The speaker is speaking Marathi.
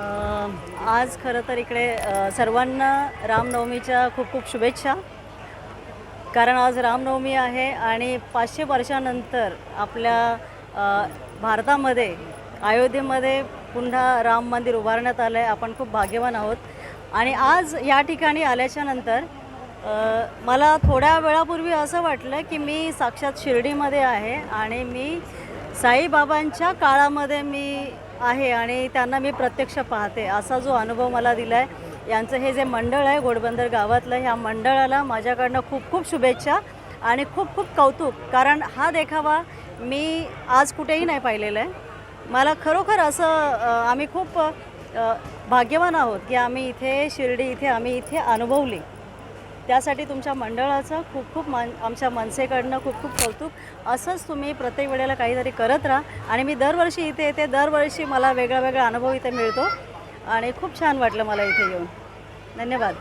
आज खरं तर इकडे सर्वांना रामनवमीच्या खूप खूप शुभेच्छा. कारण आज रामनवमी आहे आणि 500 वर्षानंतर आपल्या भारतामध्ये अयोध्येमध्ये पुन्हा राम मंदिर उभारण्यात आलं आहे. आपण खूप भाग्यवान आहोत. आणि आज या ठिकाणी आल्याच्यानंतर मला थोड्या वेळापूर्वी असं वाटलं की मी साक्षात शिर्डीमध्ये आहे आणि मी साईबाबांच्या काळामध्ये मी आहे आणि त्यांना मी प्रत्यक्ष पाहते, असा जो अनुभव मला दिला आहे. यांचं हे जे मंडळ आहे घोडबंदर गावातलं, ह्या मंडळाला माझ्याकडनं खूप खूप शुभेच्छा आणि खूप खूप कौतुक. कारण हा देखावा मी आज कुठेही नाही पाहिलेला आहे. मला खरोखर असं आम्ही खूप भाग्यवान आहोत की आम्ही इथे शिर्डी इथे आम्ही इथे अनुभवली. त्यासाठी तुमच्या मंडळाचं खूप खूप आमच्या मनसेकडनं खूप खूप कौतुक. असंच तुम्ही प्रत्येक वेळेला काहीतरी करत राहा. आणि मी दरवर्षी इथे येते, दरवर्षी मला वेगळा वेगळा अनुभव इथे मिळतो आणि खूप छान वाटलं मला इथे येऊन. धन्यवाद.